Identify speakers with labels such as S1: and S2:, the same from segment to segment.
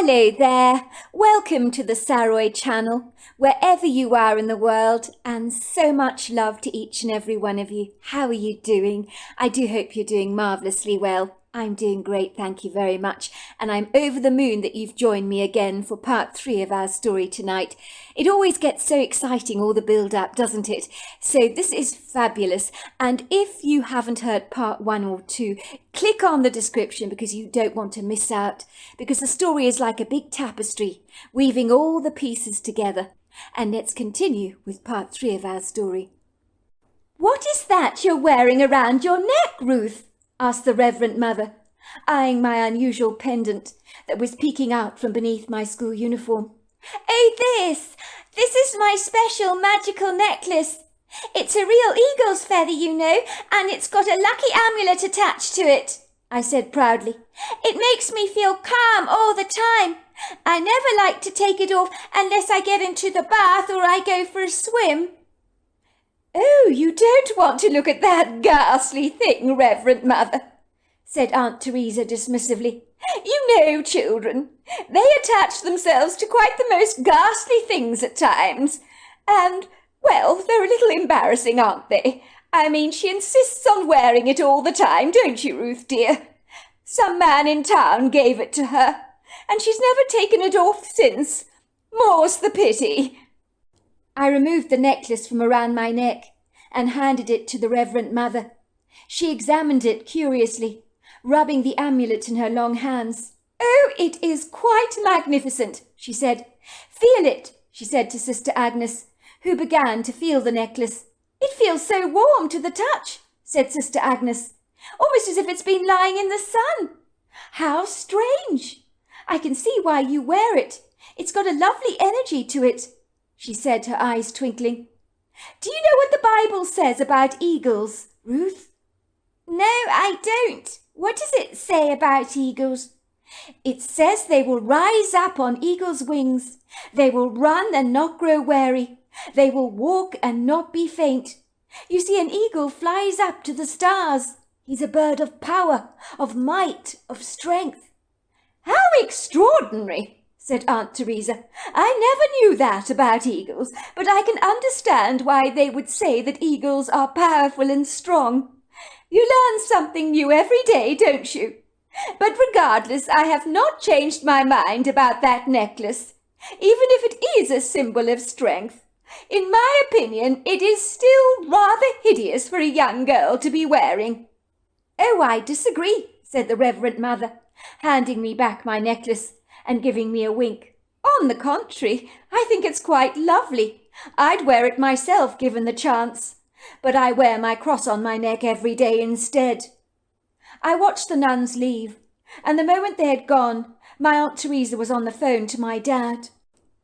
S1: Hello there, welcome to the Saroy channel, wherever you are in the world, and so much love to each and every one of you. How are you doing? I do hope you're doing marvellously well. I'm doing great, thank you very much, and I'm over the moon that you've joined me again for part 3 of our story tonight. It always gets so exciting, all the build-up, doesn't it? So this is fabulous, and if you haven't heard part 1 or 2, click on the description because you don't want to miss out, because the story is like a big tapestry, weaving all the pieces together. And let's continue with part 3 of our story. What is that you're wearing around your neck, Ruth? Asked the Reverend Mother, eyeing my unusual pendant that was peeking out from beneath my school uniform. Oh, this is my special magical necklace. It's a real eagle's feather, you know, and it's got a lucky amulet attached to it, I said proudly. It makes me feel calm all the time. I never like to take it off unless I get into the bath or I go for a swim. Oh, you don't want to look at that ghastly thing, Reverend Mother, said Aunt Teresa dismissively. You know, children, they attach themselves to quite the most ghastly things at times. And, well, they're a little embarrassing, aren't they? I mean, she insists on wearing it all the time, don't you, Ruth, dear? Some man in town gave it to her, and she's never taken it off since. More's the pity. I removed the necklace from around my neck and handed it to the Reverend Mother. She examined it curiously, rubbing the amulet in her long hands. Oh, it is quite magnificent, she said. Feel it, she said to Sister Agnes, who began to feel the necklace. It feels so warm to the touch, said Sister Agnes, almost as if it's been lying in the sun. How strange. I can see why you wear it. It's got a lovely energy to it, she said, her eyes twinkling. Do you know what the Bible says about eagles, Ruth? No, I don't. What does it say about eagles? It says they will rise up on eagle's wings. They will run and not grow weary. They will walk and not be faint. You see, an eagle flies up to the stars. He's a bird of power, of might, of strength. How extraordinary, said Aunt Teresa. I never knew that about eagles, but I can understand why they would say that eagles are powerful and strong. You learn something new every day, don't you? But regardless, I have not changed my mind about that necklace, even if it is a symbol of strength. In my opinion, it is still rather hideous for a young girl to be wearing. Oh, I disagree, said the Reverend Mother, handing me back my necklace and giving me a wink. On the contrary, I think it's quite lovely. I'd wear it myself given the chance, but I wear my cross on my neck every day instead. I watched the nuns leave, and the moment they had gone, my Aunt Teresa was on the phone to my dad.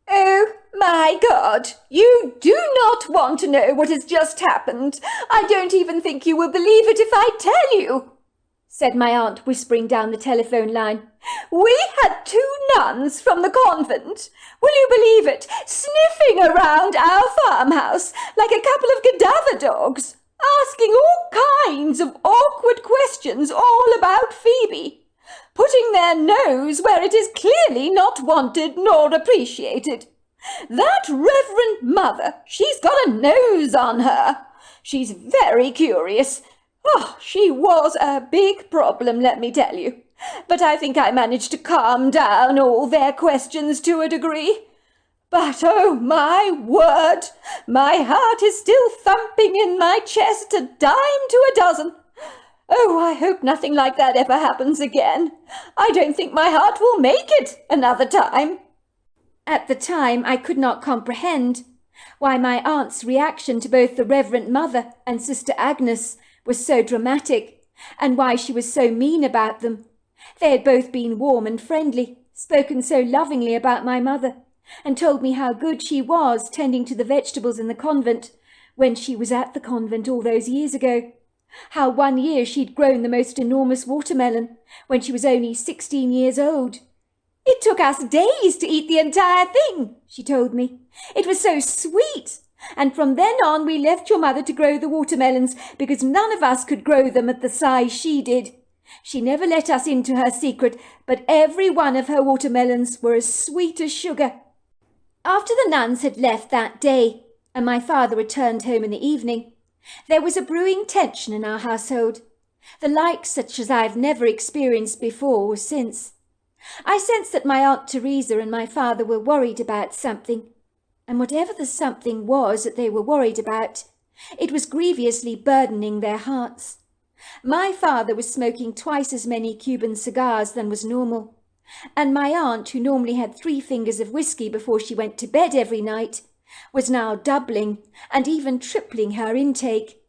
S1: Oh, my God, you do not want to know what has just happened. I don't even think you will believe it if I tell you, said my aunt, whispering down the telephone line. We had 2 nuns from the convent, will you believe it, sniffing around our farmhouse like a couple of cadaver dogs, asking all kinds of awkward questions all about Phoebe, putting their nose where it is clearly not wanted nor appreciated. That Reverend Mother, she's got a nose on her. She's very curious. Oh, she was a big problem, let me tell you. But I think I managed to calm down all their questions to a degree. But, oh, my word, my heart is still thumping in my chest a dime to a dozen. Oh, I hope nothing like that ever happens again. I don't think my heart will make it another time. At the time, I could not comprehend why my aunt's reaction to both the Reverend Mother and Sister Agnes was so dramatic, and why she was so mean about them. They had both been warm and friendly, spoken so lovingly about my mother, and told me how good she was tending to the vegetables in the convent when she was at the convent all those years ago. How one year she'd grown the most enormous watermelon when she was only 16 years old. It took us days to eat the entire thing, she told me. It was so sweet. And from then on we left your mother to grow the watermelons because none of us could grow them at the size she did. She never let us into her secret, but every one of her watermelons were as sweet as sugar. After the nuns had left that day, and my father returned home in the evening, there was a brewing tension in our household, the like such as I have never experienced before or since. I sensed that my Aunt Teresa and my father were worried about something, and whatever the something was that they were worried about, it was grievously burdening their hearts. My father was smoking twice as many Cuban cigars than was normal, and my aunt, who normally had 3 fingers of whiskey before she went to bed every night, was now doubling and even tripling her intake.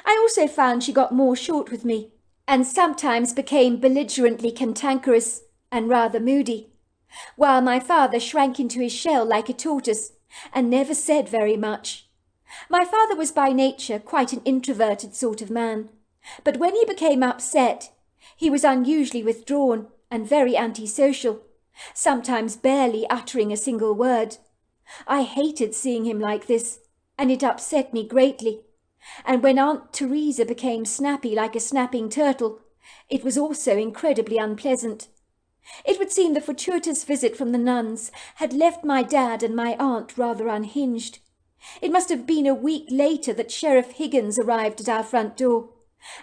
S1: I also found she got more short with me, and sometimes became belligerently cantankerous and rather moody, while my father shrank into his shell like a tortoise and never said very much. My father was by nature quite an introverted sort of man, but when he became upset, he was unusually withdrawn and very antisocial, sometimes barely uttering a single word. I hated seeing him like this, and it upset me greatly. And when Aunt Teresa became snappy like a snapping turtle, it was also incredibly unpleasant. It would seem the fortuitous visit from the nuns had left my dad and my aunt rather unhinged. It must have been a week later that Sheriff Higgins arrived at our front door,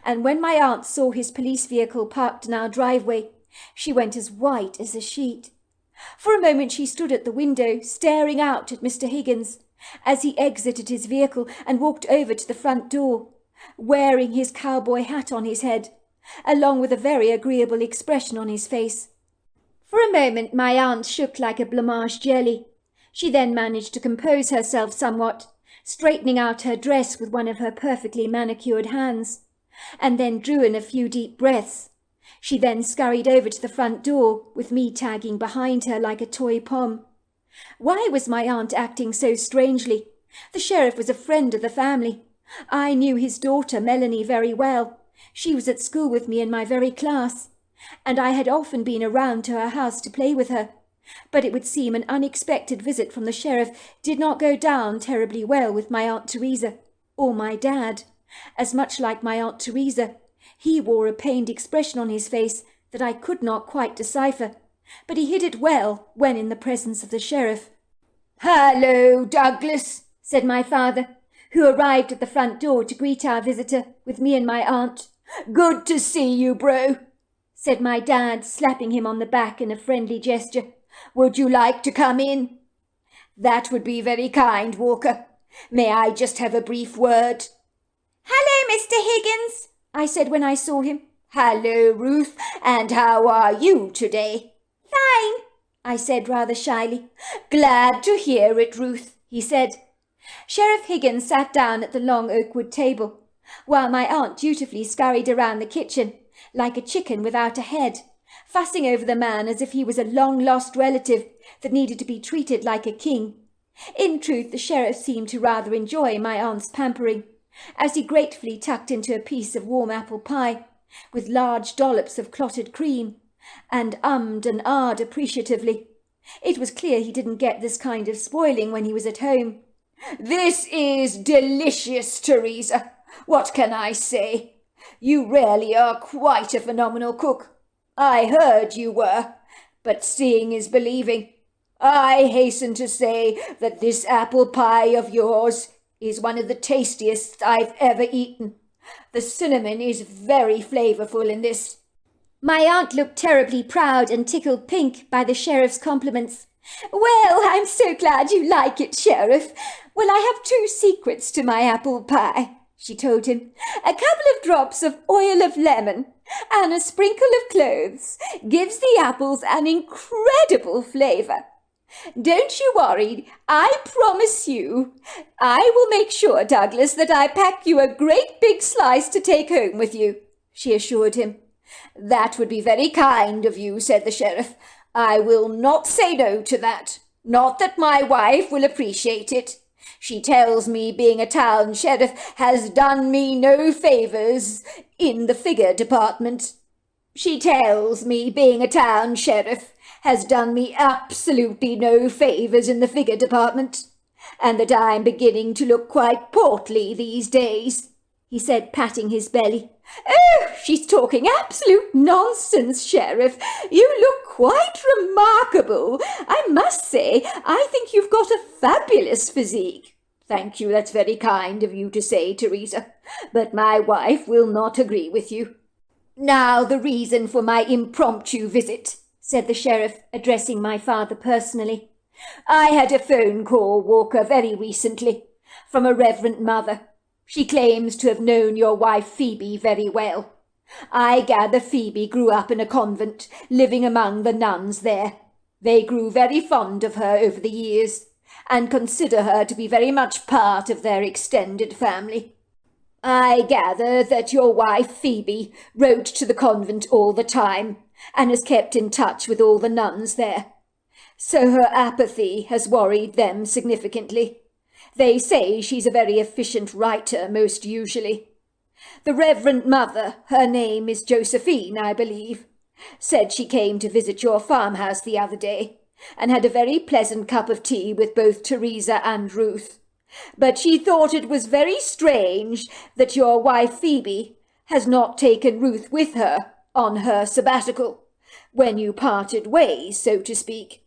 S1: and when my aunt saw his police vehicle parked in our driveway, she went as white as a sheet. For a moment she stood at the window, staring out at Mr. Higgins, as he exited his vehicle and walked over to the front door, wearing his cowboy hat on his head, along with a very agreeable expression on his face. For a moment my aunt shook like a blancmange jelly. She then managed to compose herself somewhat, straightening out her dress with one of her perfectly manicured hands, and then drew in a few deep breaths. She then scurried over to the front door, with me tagging behind her like a toy pom. Why was my aunt acting so strangely? The sheriff was a friend of the family. I knew his daughter Melanie very well. She was at school with me in my very class, and I had often been around to her house to play with her. But it would seem an unexpected visit from the sheriff did not go down terribly well with my Aunt Teresa, or my dad, as much like my Aunt Teresa. He wore a pained expression on his face that I could not quite decipher, but he hid it well when in the presence of the sheriff. "Hello, Douglas," said my father, who arrived at the front door to greet our visitor with me and my aunt. "Good to see you, bro," said my dad, slapping him on the back in a friendly gesture. "Would you like to come in?" "That would be very kind, Walker. May I just have a brief word?" "Hello, Mr. Higgins," I said when I saw him. "Hello, Ruth, and how are you today?" "Fine," I said rather shyly. "Glad to hear it, Ruth," he said. Sheriff Higgins sat down at the long oakwood table, while my aunt dutifully scurried around the kitchen, like a chicken without a head, fussing over the man as if he was a long-lost relative that needed to be treated like a king. In truth, the sheriff seemed to rather enjoy my aunt's pampering, as he gratefully tucked into a piece of warm apple pie, with large dollops of clotted cream, and ummed and ahed appreciatively. It was clear he didn't get this kind of spoiling when he was at home. "This is delicious, Teresa. What can I say? You really are quite a phenomenal cook. I heard you were, but seeing is believing. I hasten to say that this apple pie of yours is one of the tastiest I've ever eaten. The cinnamon is very flavorful in this." My aunt looked terribly proud and tickled pink by the sheriff's compliments. "Well, I'm so glad you like it, Sheriff. Well, I have 2 secrets to my apple pie," she told him. "A couple of drops of oil of lemon and a sprinkle of cloves gives the apples an incredible flavour. Don't you worry, I promise you. I will make sure, Douglas, that I pack you a great big slice to take home with you," she assured him. "That would be very kind of you," said the sheriff. "I will not say no to that. Not that my wife will appreciate it. She tells me being a town sheriff has done me no favours in the figure department. She tells me being a town sheriff has done me absolutely no favours in the figure department, and that I'm beginning to look quite portly these days." he said, patting his belly. "Oh, she's talking absolute nonsense, Sheriff. You look quite remarkable. I must say, I think you've got a fabulous physique." "Thank you, that's very kind of you to say, Teresa, but my wife will not agree with you." "Now the reason for my impromptu visit," said the sheriff, addressing my father personally. "I had a phone call, Walker, very recently, from a Reverend Mother. She claims to have known your wife Phoebe very well. I gather Phoebe grew up in a convent, living among the nuns there. They grew very fond of her over the years, and consider her to be very much part of their extended family. I gather that your wife Phoebe wrote to the convent all the time, and has kept in touch with all the nuns there. So her apathy has worried them significantly. They say she's a very efficient writer most usually. The Reverend Mother, her name is Josephine, I believe, said she came to visit your farmhouse the other day, and had a very pleasant cup of tea with both Teresa and Ruth. But she thought it was very strange that your wife Phoebe has not taken Ruth with her on her sabbatical, when you parted ways, so to speak.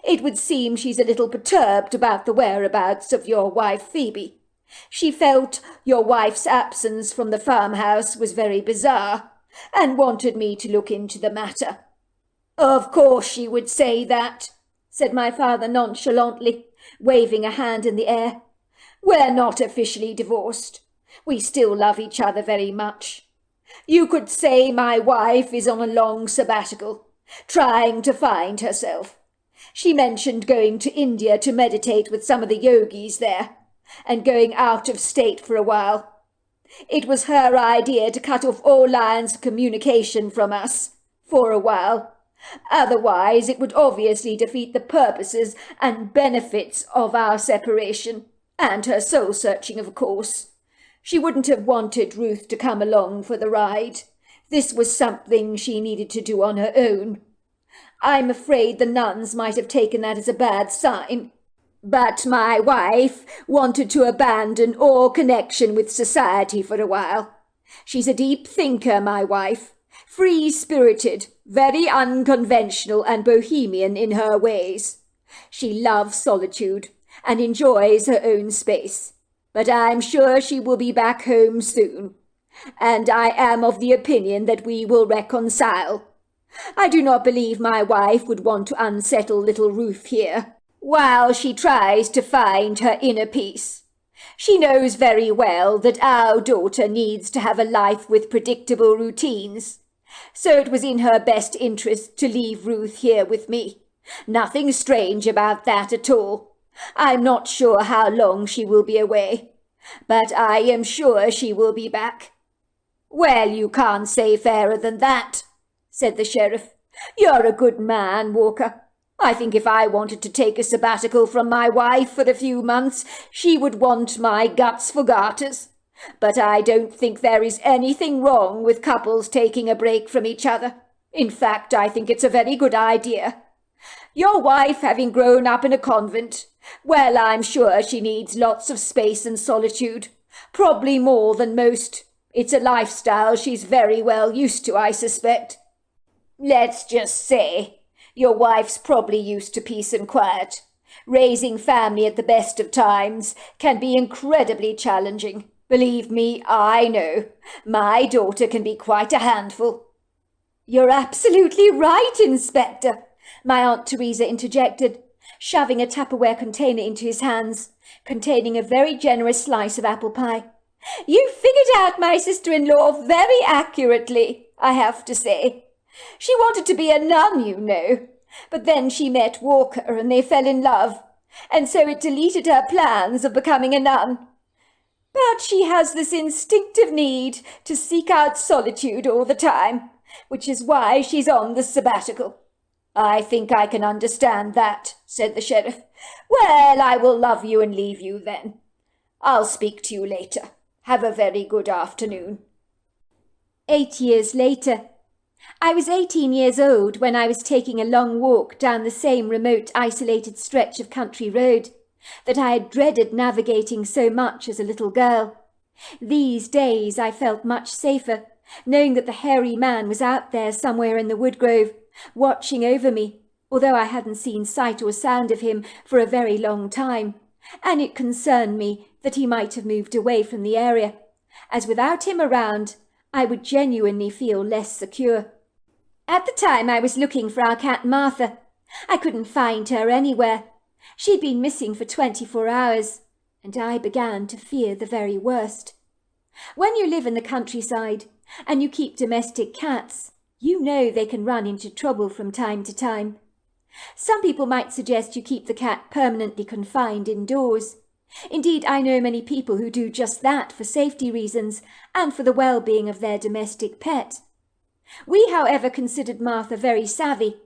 S1: It would seem she's a little perturbed about the whereabouts of your wife Phoebe. She felt your wife's absence from the farmhouse was very bizarre, and wanted me to look into the matter." "Of course she would say that," said my father nonchalantly, waving a hand in the air. "We're not officially divorced. We still love each other very much. You could say my wife is on a long sabbatical, trying to find herself. She mentioned going to India to meditate with some of the yogis there, and going out of state for a while. It was her idea to cut off all lines of communication from us, for a while. Otherwise it would obviously defeat the purposes and benefits of our separation, and her soul-searching, of course. She wouldn't have wanted Ruth to come along for the ride. This was something she needed to do on her own. I'm afraid the nuns might have taken that as a bad sign. But my wife wanted to abandon all connection with society for a while. She's a deep thinker, my wife, free-spirited, very unconventional and bohemian in her ways. She loves solitude and enjoys her own space. But I'm sure she will be back home soon, and I am of the opinion that we will reconcile. I do not believe my wife would want to unsettle little Ruth here, while she tries to find her inner peace. She knows very well that our daughter needs to have a life with predictable routines, so it was in her best interest to leave Ruth here with me. Nothing strange about that at all. I'm not sure how long she will be away, but I am sure she will be back." "Well, you can't say fairer than that," said the sheriff. "You're a good man, Walker. I think if I wanted to take a sabbatical from my wife for a few months, she would want my guts for garters. But I don't think there is anything wrong with couples taking a break from each other. In fact, I think it's a very good idea. Your wife having grown up in a convent, well, I'm sure she needs lots of space and solitude, probably more than most. It's a lifestyle she's very well used to, I suspect. Let's just say, your wife's probably used to peace and quiet. Raising family at the best of times can be incredibly challenging. Believe me, I know. My daughter can be quite a handful." "You're absolutely right, Inspector," my Aunt Teresa interjected, shoving a Tupperware container into his hands, containing a very generous slice of apple pie. "You figured out my sister-in-law very accurately, I have to say. She wanted to be a nun, you know, but then she met Walker and they fell in love, and so it deleted her plans of becoming a nun. But she has this instinctive need to seek out solitude all the time, which is why she's on the sabbatical." "I think I can understand that," said the sheriff. "Well, I will love you and leave you then. I'll speak to you later. Have a very good afternoon." 8 years later. I was 18 years old when I was taking a long walk down the same remote, isolated stretch of country road that I had dreaded navigating so much as a little girl. These days I felt much safer, knowing that the hairy man was out there somewhere in the woodgrove, watching over me, although I hadn't seen sight or sound of him for a very long time, and it concerned me that he might have moved away from the area, as without him around, I would genuinely feel less secure. At the time I was looking for our cat Martha. I couldn't find her anywhere. She'd been missing for 24 hours, and I began to fear the very worst. When you live in the countryside and you keep domestic cats, you know they can run into trouble from time to time. Some people might suggest you keep the cat permanently confined indoors. Indeed, I know many people who do just that for safety reasons and for the well-being of their domestic pet. We, however, considered Martha very savvy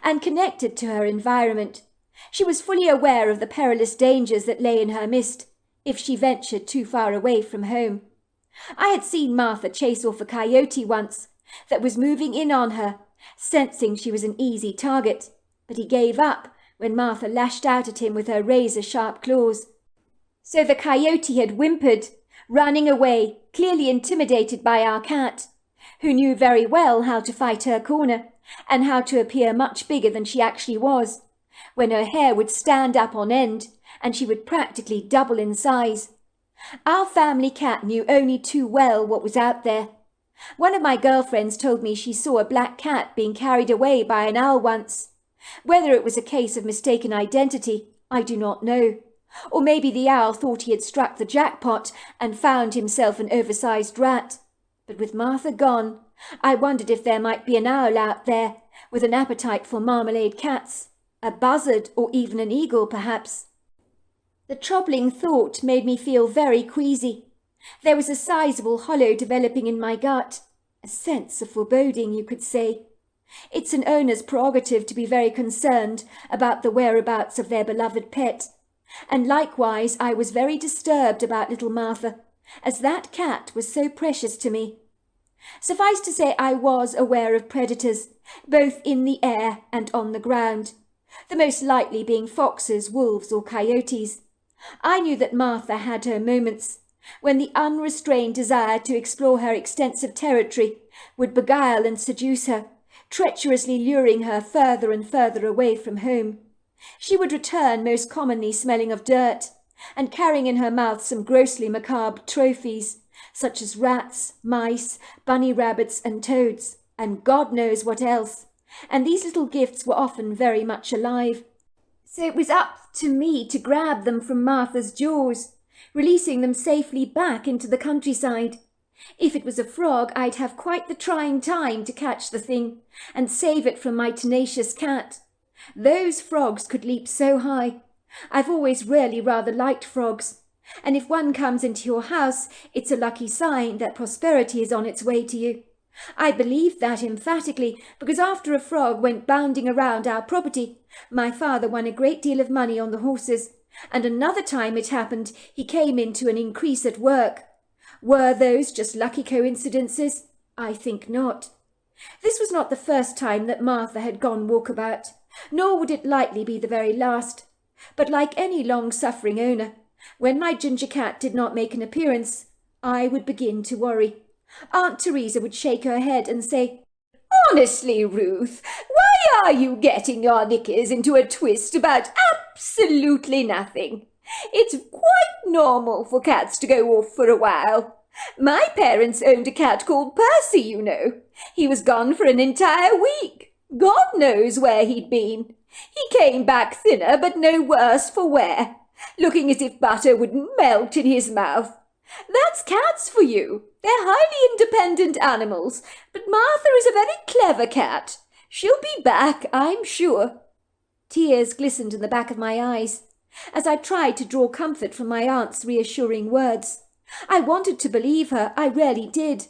S1: and connected to her environment. She was fully aware of the perilous dangers that lay in her midst if she ventured too far away from home. I had seen Martha chase off a coyote once that was moving in on her, sensing she was an easy target, but he gave up when Martha lashed out at him with her razor-sharp claws. So the coyote had whimpered, running away, clearly intimidated by our cat, who knew very well how to fight her corner and how to appear much bigger than she actually was, when her hair would stand up on end and she would practically double in size. Our family cat knew only too well what was out there. One of my girlfriends told me she saw a black cat being carried away by an owl once. Whether it was a case of mistaken identity, I do not know. Or maybe the owl thought he had struck the jackpot and found himself an oversized rat. But with Martha gone, I wondered if there might be an owl out there with an appetite for marmalade cats, a buzzard or even an eagle perhaps. The troubling thought made me feel very queasy. There was a sizable hollow developing in my gut, a sense of foreboding, you could say. It's an owner's prerogative to be very concerned about the whereabouts of their beloved pet, and likewise I was very disturbed about little Martha, as that cat was so precious to me. Suffice to say I was aware of predators, both in the air and on the ground, the most likely being foxes, wolves or coyotes. I knew that Martha had her moments, when the unrestrained desire to explore her extensive territory would beguile and seduce her, treacherously luring her further and further away from home. She would return most commonly smelling of dirt, and carrying in her mouth some grossly macabre trophies, such as rats, mice, bunny rabbits and toads, and God knows what else, and these little gifts were often very much alive. So it was up to me to grab them from Martha's jaws, releasing them safely back into the countryside. If it was a frog, I'd have quite the trying time to catch the thing and save it from my tenacious cat. Those frogs could leap so high. I've always really rather liked frogs, and if one comes into your house, it's a lucky sign that prosperity is on its way to you. I believed that emphatically, because after a frog went bounding around our property, my father won a great deal of money on the horses, and another time it happened he came into an increase at work. Were those just lucky coincidences? I think not. This was not the first time that Martha had gone walkabout, nor would it likely be the very last. But like any long-suffering owner, when my ginger cat did not make an appearance, I would begin to worry. Aunt Teresa would shake her head and say, "Honestly, Ruth, why are you getting your knickers into a twist about absolutely nothing? It's quite normal for cats to go off for a while. My parents owned a cat called Percy, you know. He was gone for an entire week. God knows where he'd been. He came back thinner, but no worse for wear, looking as if butter would melt in his mouth. That's cats for you. They're highly independent animals, but Martha is a very clever cat. She'll be back, I'm sure." Tears glistened in the back of my eyes as I tried to draw comfort from my aunt's reassuring words. I wanted to believe her, I really did.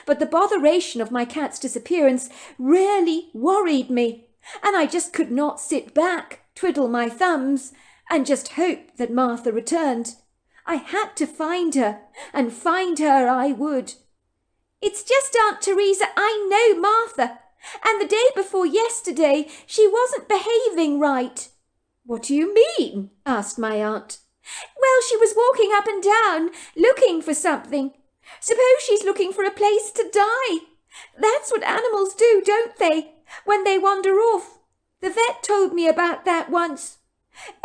S1: But the botheration of my cat's disappearance really worried me, and I just could not sit back, twiddle my thumbs, and just hope that Martha returned. I had to find her, and find her I would. "It's just Aunt Teresa, I know Martha, and the day before yesterday she wasn't behaving right." "What do you mean?" asked my aunt. Well, she was walking up and down, looking for something. Suppose she's looking for a place to die. That's what animals do, don't they, when they wander off? The vet told me about that once.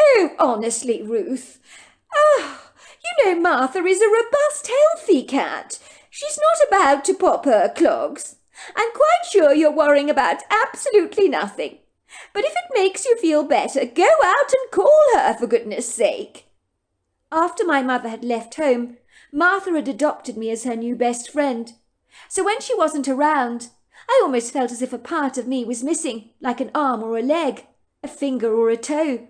S1: Oh, honestly, Ruth. Oh, you know Martha is a robust, healthy cat. She's not about to pop her clogs. I'm quite sure you're worrying about absolutely nothing. But if it makes you feel better, go out and call her, for goodness sake. After my mother had left home, Martha had adopted me as her new best friend. So when she wasn't around, I almost felt as if a part of me was missing, like an arm or a leg, a finger or a toe.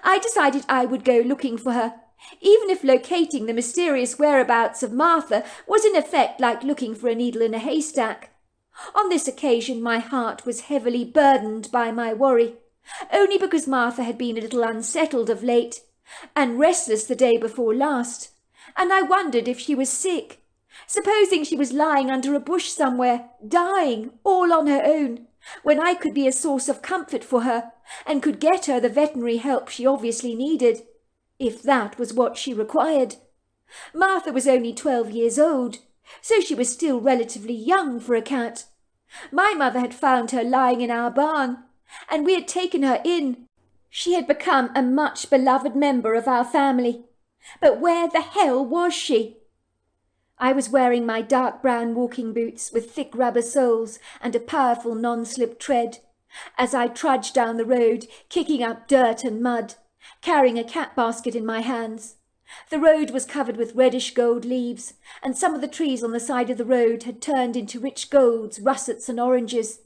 S1: I decided I would go looking for her, even if locating the mysterious whereabouts of Martha was in effect like looking for a needle in a haystack. On this occasion my heart was heavily burdened by my worry, only because Martha had been a little unsettled of late, and restless the day before last, and I wondered if she was sick. Supposing she was lying under a bush somewhere, dying, all on her own, when I could be a source of comfort for her, and could get her the veterinary help she obviously needed, if that was what she required. Martha was only 12 years old, so she was still relatively young for a cat. My mother had found her lying in our barn, and we had taken her in. She had become a much beloved member of our family. But where the hell was she? I was wearing my dark brown walking boots with thick rubber soles and a powerful non-slip tread, as I trudged down the road, kicking up dirt and mud, carrying a cat basket in my hands. The road was covered with reddish gold leaves, and some of the trees on the side of the road had turned into rich golds, russets and oranges.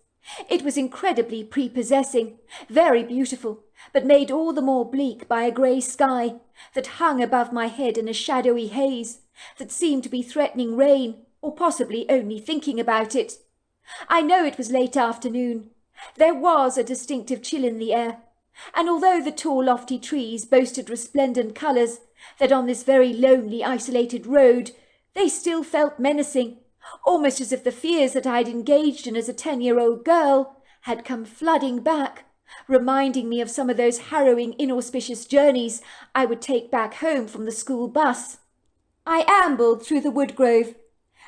S1: It was incredibly prepossessing, very beautiful, but made all the more bleak by a grey sky that hung above my head in a shadowy haze that seemed to be threatening rain, or possibly only thinking about it. I know it was late afternoon. There was a distinctive chill in the air, and although the tall lofty trees boasted resplendent colours that on this very lonely isolated road they still felt menacing, almost as if the fears that I had engaged in as a 10-year-old girl had come flooding back, reminding me of some of those harrowing inauspicious journeys I would take back home from the school bus. I ambled through the wood grove.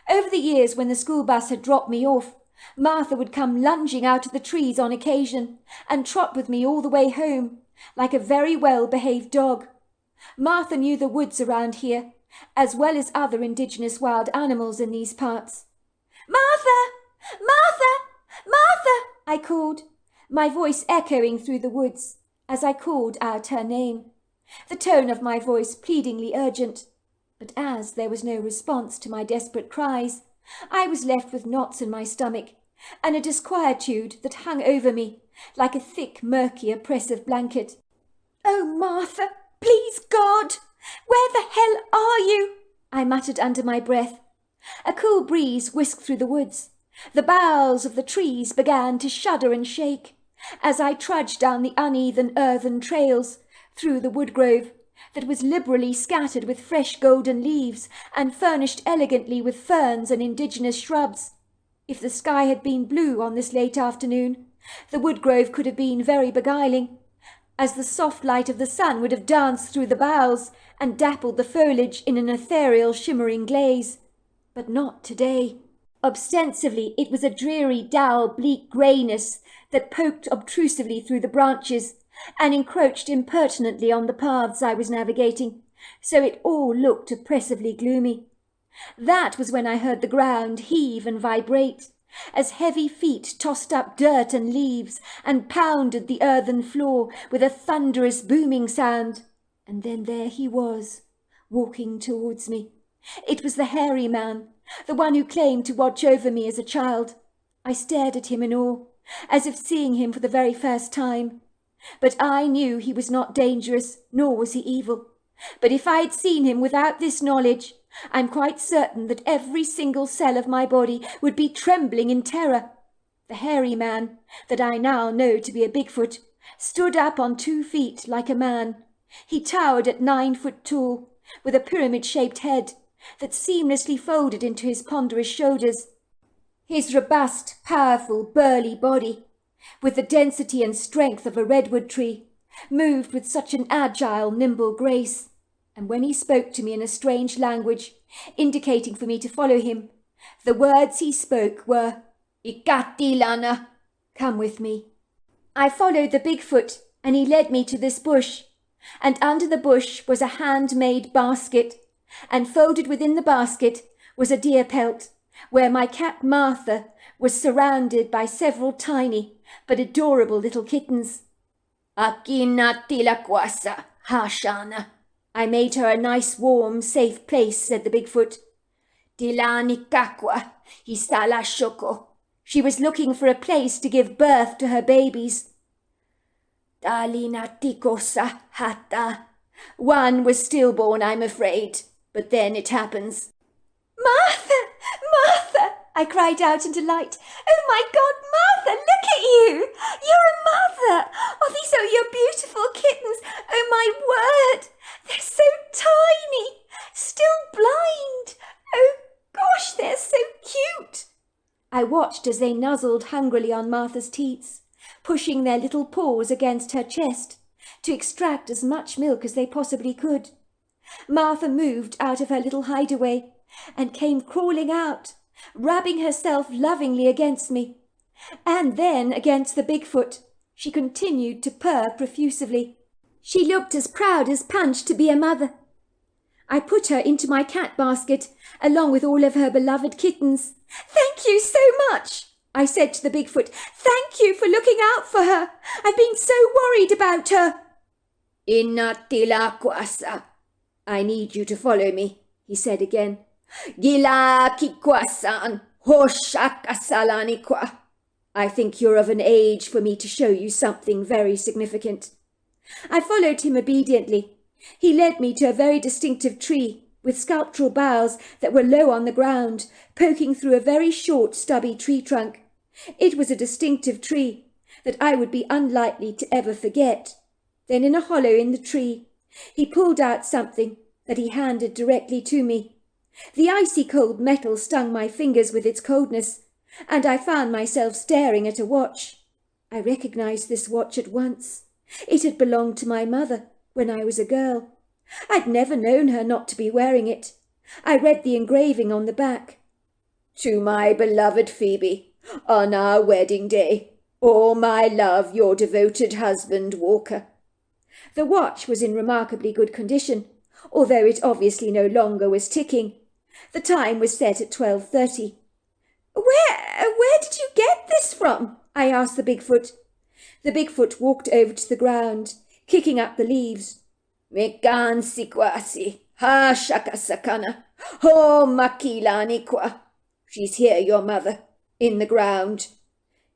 S1: Over the years, when the school bus had dropped me off, Martha would come lunging out of the trees on occasion and trot with me all the way home, like a very well-behaved dog. Martha knew the woods around here, as well as other indigenous wild animals in these parts. "Martha! Martha! Martha!" I called, my voice echoing through the woods as I called out her name, the tone of my voice pleadingly urgent. But as there was no response to my desperate cries, I was left with knots in my stomach and a disquietude that hung over me like a thick, murky, oppressive blanket. "Oh, Martha, please God, where the hell are you?" I muttered under my breath. A cool breeze whisked through the woods. The boughs of the trees began to shudder and shake as I trudged down the uneven earthen trails through the wood grove that was liberally scattered with fresh golden leaves and furnished elegantly with ferns and indigenous shrubs. If the sky had been blue on this late afternoon, the wood grove could have been very beguiling, as the soft light of the sun would have danced through the boughs and dappled the foliage in an ethereal shimmering glaze. But not today. Ostensibly it was a dreary, dull, bleak greyness that poked obtrusively through the branches and encroached impertinently on the paths I was navigating, so it all looked oppressively gloomy. That was when I heard the ground heave and vibrate, as heavy feet tossed up dirt and leaves and pounded the earthen floor with a thunderous booming sound. And then there he was, walking towards me. It was the hairy man, the one who claimed to watch over me as a child. I stared at him in awe, as if seeing him for the very first time. But I knew he was not dangerous, nor was he evil. But if I had seen him without this knowledge, I'm quite certain that every single cell of my body would be trembling in terror. The hairy man, that I now know to be a Bigfoot, stood up on 2 feet like a man. He towered at 9 foot tall, with a pyramid-shaped head that seamlessly folded into his ponderous shoulders. His robust, powerful, burly body, with the density and strength of a redwood tree, moved with such an agile, nimble grace. and when he spoke to me in a strange language, indicating for me to follow him, the words he spoke were, "Ikatilana," come with me. I followed the Bigfoot, and he led me to this bush, and under the bush was a handmade basket, and folded within the basket was a deer pelt, where my cat Martha was surrounded by several tiny but adorable little kittens. "Akinatilaqwasa, hashana." I made her a nice, warm, safe place, said the Bigfoot. "Tilanikakwa, hisalashoko." She was looking for a place to give birth to her babies. "Talinatikosa hata." One was stillborn, I'm afraid, but then it happens. "Martha! Martha!" I cried out in delight. "Oh my God, Martha, look at you! You're a mother! Oh, these are your beautiful kittens! Oh my word! They're so tiny! Still blind! Oh gosh, they're so cute!" I watched as they nuzzled hungrily on Martha's teats, pushing their little paws against her chest to extract as much milk as they possibly could. Martha moved out of her little hideaway and came crawling out, rubbing herself lovingly against me, and then against the Bigfoot. She continued to purr profusely. She looked as proud as Punch to be a mother. I put her into my cat basket, along with all of her beloved kittens. "Thank you so much," I said to the Bigfoot. "Thank you for looking out for her. I've been so worried about her." "Inatilaqwasa." I need you to follow me, he said again. "Gila kikwasan, hoshakasalaniqua." I think you're of an age for me to show you something very significant. I followed him obediently. He led me to a very distinctive tree, with sculptural boughs that were low on the ground, poking through a very short, stubby tree trunk. It was a distinctive tree that I would be unlikely to ever forget. Then in a hollow in the tree, he pulled out something that he handed directly to me. The icy cold metal stung my fingers with its coldness, and I found myself staring at a watch. I recognized this watch at once. It had belonged to my mother when I was a girl. I'd never known her not to be wearing it. I read the engraving on the back. "To my beloved Phoebe, on our wedding day. Oh, my love, your devoted husband, Walker." The watch was in remarkably good condition, although it obviously no longer was ticking. The time was set at 12:30. Where did you get this from?" I asked the Bigfoot. The Bigfoot walked over to the ground, kicking up the leaves. "Mekan sikwasi, ha shakasakana, ho makilanikwa." She's here, your mother, in the ground.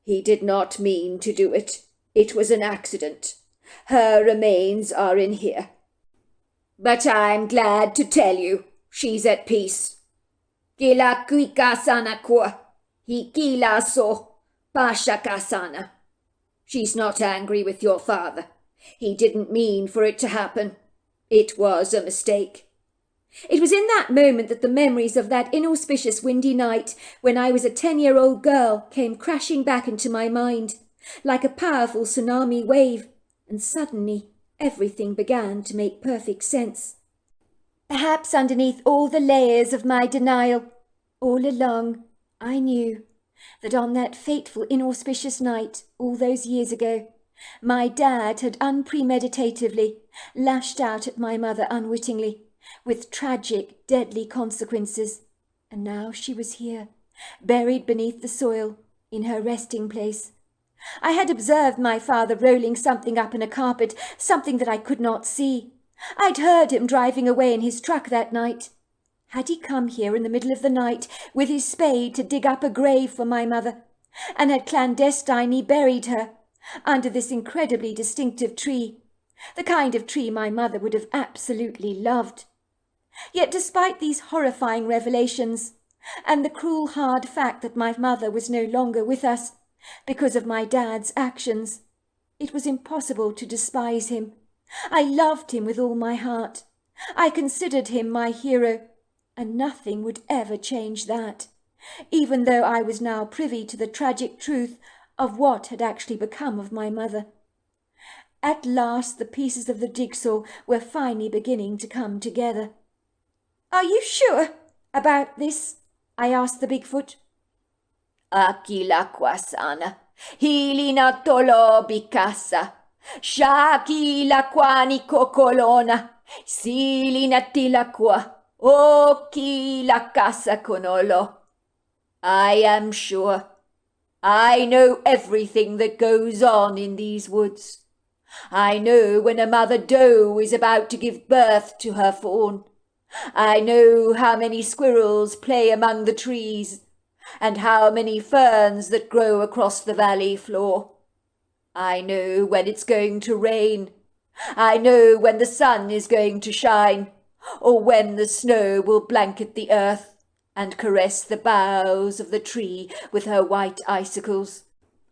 S1: He did not mean to do it. It was an accident. Her remains are in here. But I'm glad to tell you she's at peace. Kila kuikasanakwa, hikila so pashakasana. She's not angry with your father. He didn't mean for it to happen. It was a mistake. It was in that moment that the memories of that inauspicious windy night when I was a 10-year-old girl came crashing back into my mind, like a powerful tsunami wave, and suddenly everything began to make perfect sense. Perhaps underneath all the layers of my denial, all along, I knew that on that fateful inauspicious night, all those years ago, my dad had unpremeditatively lashed out at my mother unwittingly, with tragic, deadly consequences. And now she was here, buried beneath the soil, in her resting place. I had observed my father rolling something up in a carpet, something that I could not see. I'd heard him driving away in his truck that night. Had he come here in the middle of the night with his spade to dig up a grave for my mother, and had clandestinely buried her under this incredibly distinctive tree, the kind of tree my mother would have absolutely loved? Yet despite these horrifying revelations, and the cruel hard fact that my mother was no longer with us because of my dad's actions, it was impossible to despise him. I loved him with all my heart. I considered him my hero, and nothing would ever change that, even though I was now privy to the tragic truth of what had actually become of my mother. At last the pieces of the jigsaw were finally beginning to come together. "Are you sure about this?" I asked the Bigfoot. "Akila sana, hili na tolo bikasa, shaki la kwani kokolona, sili na tilakwa, oki la casa konolo." "I am sure. I know everything that goes on in these woods. I know when a mother doe is about to give birth to her fawn. I know how many squirrels play among the trees, and how many ferns that grow across the valley floor. I know when it's going to rain. I know when the sun is going to shine, or when the snow will blanket the earth and caress the boughs of the tree with her white icicles.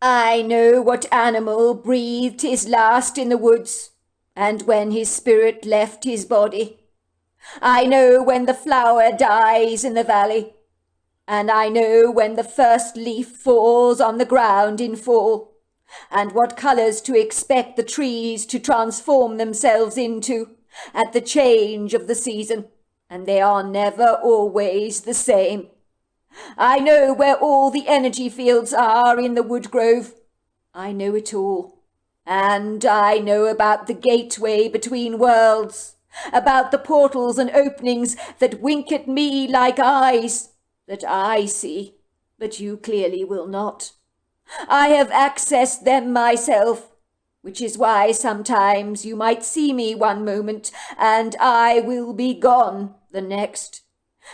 S1: I know what animal breathed his last in the woods, and when his spirit left his body. I know when the flower dies in the valley, and I know when the first leaf falls on the ground in fall, and what colours to expect the trees to transform themselves into at the change of the season, and they are never always the same. I know where all the energy fields are in the wood grove. I know it all. And I know about the gateway between worlds, about the portals and openings that wink at me like eyes, that I see, but you clearly will not. I have accessed them myself, which is why sometimes you might see me one moment, and I will be gone the next.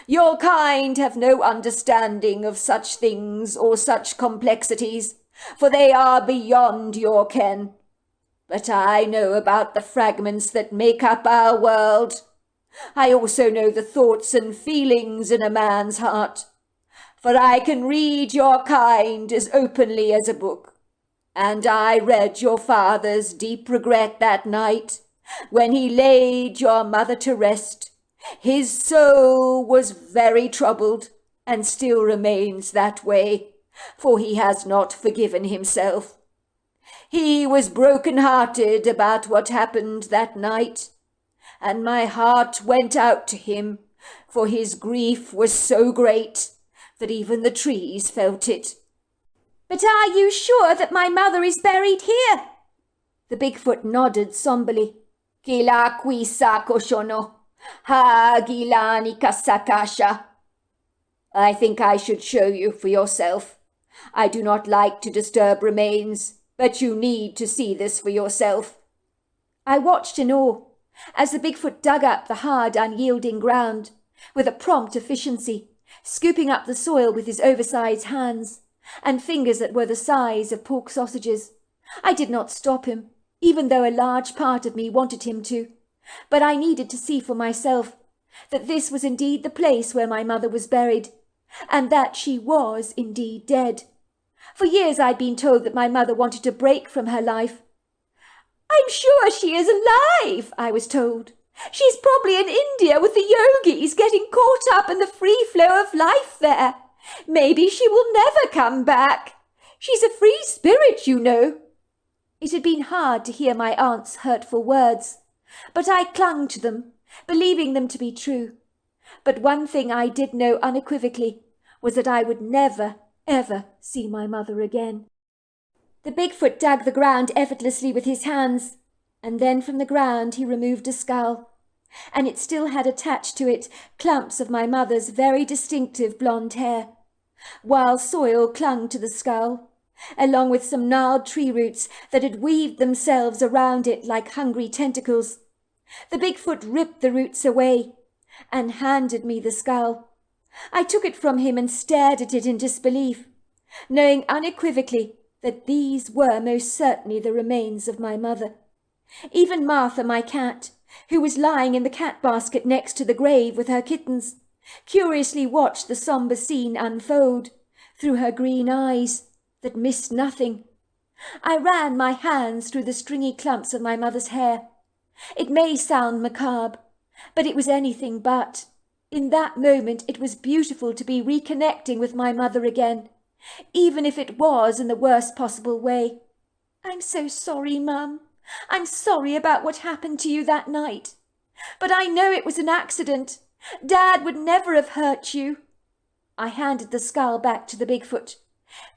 S1: Your kind have no understanding of such things or such complexities, for they are beyond your ken. But I know about the fragments that make up our world. I also know the thoughts and feelings in a man's heart, for I can read your kind as openly as a book. And I read your father's deep regret that night, when he laid your mother to rest. His soul was very troubled, and still remains that way, for he has not forgiven himself. He was broken-hearted about what happened that night, and my heart went out to him, for his grief was so great that even the trees felt it. "But are you sure that my mother is buried here?" The Bigfoot nodded somberly. "Kila kwisa koshono. Ha gilani kasakasha." "I think I should show you for yourself. I do not like to disturb remains, but you need to see this for yourself." I watched in awe as the Bigfoot dug up the hard, unyielding ground with a prompt efficiency, scooping up the soil with his oversized hands and fingers that were the size of pork sausages. I did not stop him, even though a large part of me wanted him to. But I needed to see for myself that this was indeed the place where my mother was buried, and that she was indeed dead. For years I'd been told that my mother wanted to break from her life. "I'm sure she is alive," I was told. "She's probably in India with the yogis, getting caught up in the free flow of life there. Maybe she will never come back. She's a free spirit, you know." It had been hard to hear my aunt's hurtful words, but I clung to them, believing them to be true. But one thing I did know unequivocally was that I would never, ever see my mother again. The Bigfoot dug the ground effortlessly with his hands, and then from the ground he removed a skull, and it still had attached to it clumps of my mother's very distinctive blonde hair, while soil clung to the skull, along with some gnarled tree roots that had weaved themselves around it like hungry tentacles. The Bigfoot ripped the roots away and handed me the skull. I took it from him and stared at it in disbelief, knowing unequivocally that these were most certainly the remains of my mother. Even Martha, my cat, who was lying in the cat basket next to the grave with her kittens, curiously watched the sombre scene unfold through her green eyes that missed nothing. I ran my hands through the stringy clumps of my mother's hair. It may sound macabre, but it was anything but. In that moment it was beautiful to be reconnecting with my mother again, even if it was in the worst possible way. "I'm so sorry, Mum. I'm sorry about what happened to you that night. But I know it was an accident. Dad would never have hurt you." I handed the skull back to the Bigfoot.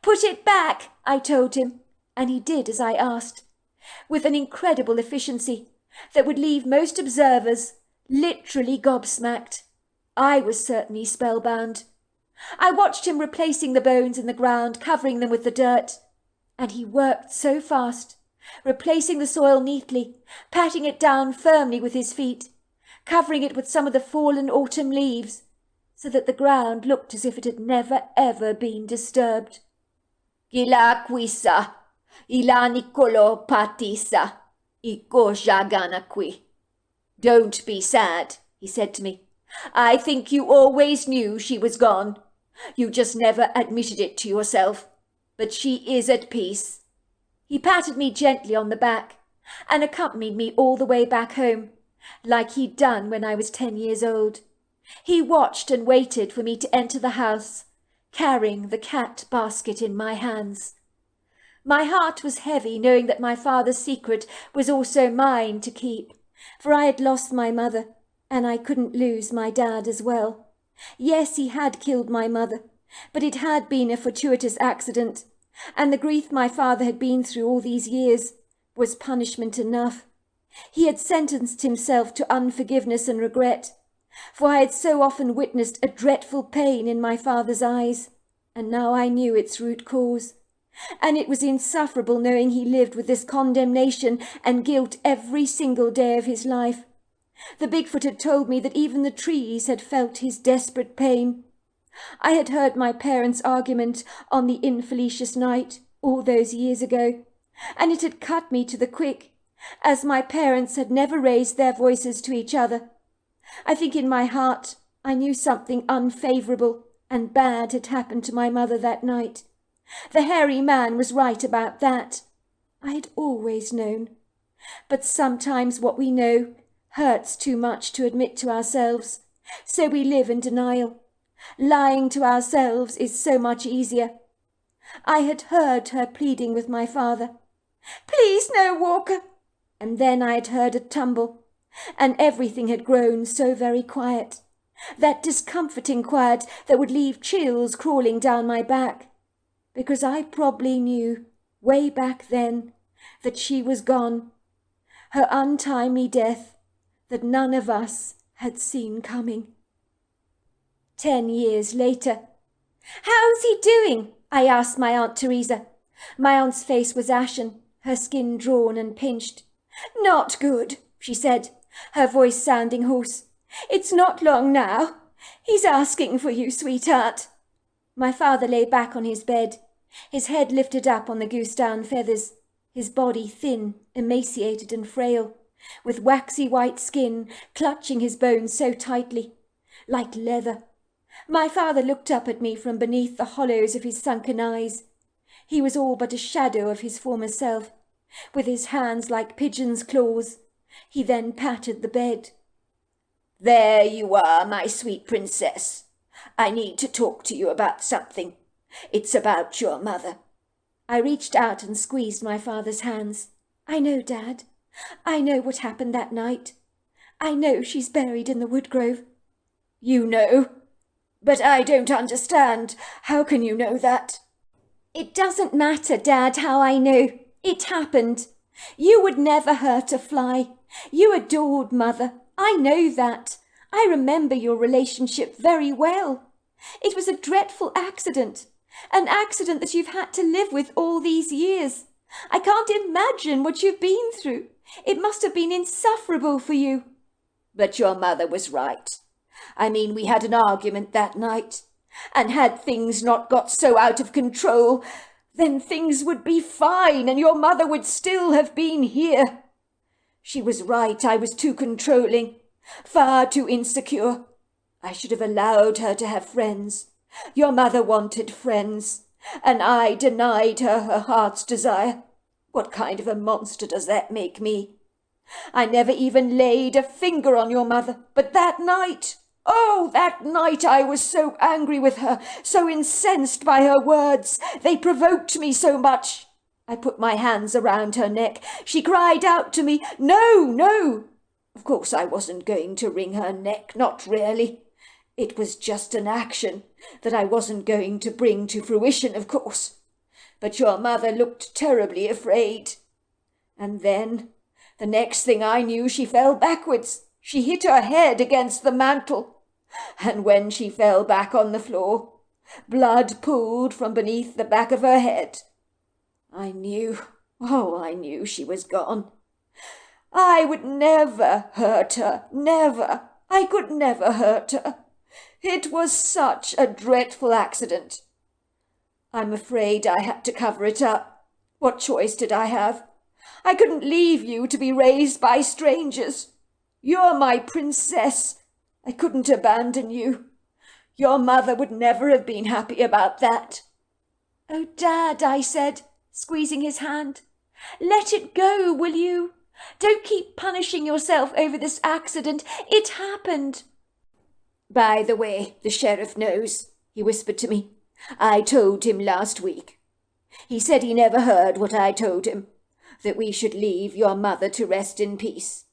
S1: "Put it back," I told him, and he did as I asked, with an incredible efficiency that would leave most observers literally gobsmacked. I was certainly spellbound. I watched him replacing the bones in the ground, covering them with the dirt, and he worked so fast, replacing the soil neatly, patting it down firmly with his feet, covering it with some of the fallen autumn leaves, so that the ground looked as if it had never ever been disturbed. "Gila quisa, ila Nicolo patisa, iko jagana qui." "Don't be sad," he said to me. "I think you always knew she was gone. You just never admitted it to yourself. But she is at peace." He patted me gently on the back and accompanied me all the way back home, like he'd done when I was 10 years old. He watched and waited for me to enter the house, carrying the cat basket in my hands. My heart was heavy, knowing that my father's secret was also mine to keep, for I had lost my mother, and I couldn't lose my dad as well. Yes, he had killed my mother, but it had been a fortuitous accident, and the grief my father had been through all these years was punishment enough. He had sentenced himself to unforgiveness and regret, for I had so often witnessed a dreadful pain in my father's eyes, and now I knew its root cause. And it was insufferable knowing he lived with this condemnation and guilt every single day of his life. The Bigfoot had told me that even the trees had felt his desperate pain. I had heard my parents' argument on the infelicious night all those years ago, and it had cut me to the quick, as my parents had never raised their voices to each other. I think in my heart I knew something unfavourable and bad had happened to my mother that night. The hairy man was right about that. I had always known. But sometimes what we know hurts too much to admit to ourselves, so we live in denial. Lying to ourselves is so much easier. I had heard her pleading with my father, "Please no, Walker." And then I had heard a tumble, and everything had grown so very quiet, that discomforting quiet that would leave chills crawling down my back, because I probably knew, way back then, that she was gone, her untimely death that none of us had seen coming. 10 years later. "How's he doing?" I asked my Aunt Teresa. My aunt's face was ashen, her skin drawn and pinched. "Not good," she said, her voice sounding hoarse. "It's not long now. He's asking for you, sweetheart." My father lay back on his bed, his head lifted up on the goose-down feathers, his body thin, emaciated and frail, with waxy white skin clutching his bones so tightly, like leather. My father looked up at me from beneath the hollows of his sunken eyes. He was all but a shadow of his former self, with his hands like pigeons' claws. He then patted the bed. "There you are, my sweet princess. I need to talk to you about something. It's about your mother." I reached out and squeezed my father's hands. "I know, Dad. I know what happened that night. I know she's buried in the woodgrove." "You know? But I don't understand. How can you know that?" "It doesn't matter, Dad, how I know. It happened. You would never hurt a fly. You adored Mother. I know that. I remember your relationship very well. It was a dreadful accident. An accident that you've had to live with all these years. I can't imagine what you've been through. It must have been insufferable for you." "But your mother was right. I mean, we had an argument that night, and had things not got so out of control, then things would be fine and your mother would still have been here. She was right. I was too controlling, far too insecure. I should have allowed her to have friends. Your mother wanted friends, and I denied her heart's desire. What kind of a monster does that make me? I never even laid a finger on your mother, but that night, oh, that night I was so angry with her, so incensed by her words. They provoked me so much. I put my hands around her neck. She cried out to me, "No, no!" Of course I wasn't going to wring her neck, not really. It was just an action that I wasn't going to bring to fruition, of course. But your mother looked terribly afraid. And then, the next thing I knew, she fell backwards. She hit her head against the mantel. And when she fell back on the floor, blood pooled from beneath the back of her head. I knew she was gone. I would never hurt her, never. I could never hurt her. It was such a dreadful accident. I'm afraid I had to cover it up. What choice did I have? I couldn't leave you to be raised by strangers. You're my princess. I couldn't abandon you. Your mother would never have been happy about that. Oh, Dad, I said, squeezing his hand. Let it go, will you? Don't keep punishing yourself over this accident. It happened. By the way, the sheriff knows, he whispered to me. I told him last week. He said he never heard what I told him, that we should leave your mother to rest in peace.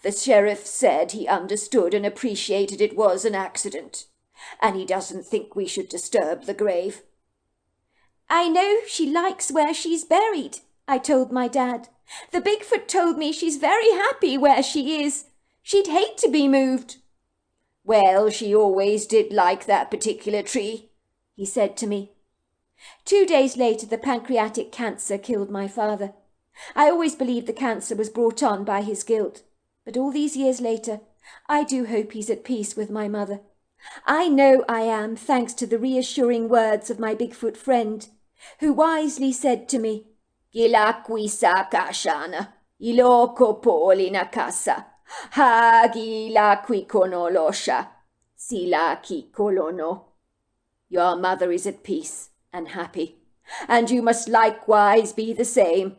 S1: The sheriff said he understood and appreciated it was an accident, and he doesn't think we should disturb the grave. I know she likes where she's buried, I told my dad. The Bigfoot told me she's very happy where she is. She'd hate to be moved. Well, she always did like that particular tree, he said to me. 2 days later, the pancreatic cancer killed my father. I always believed the cancer was brought on by his guilt. But all these years later, I do hope he's at peace with my mother. I know I am, thanks to the reassuring words of my Bigfoot friend, who wisely said to me, "Gila quisa kashana, iloko polina casa, ha gila qui konolosha, sila ki kolono." Your mother is at peace and happy, and you must likewise be the same.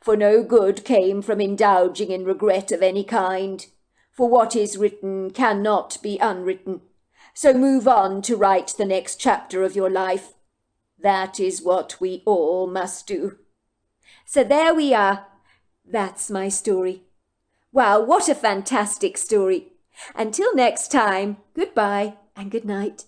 S1: For no good came from indulging in regret of any kind, for what is written cannot be unwritten. So move on to write the next chapter of your life. That is what we all must do. So there we are. That's my story. Wow, what a fantastic story. Until next time, goodbye and good night.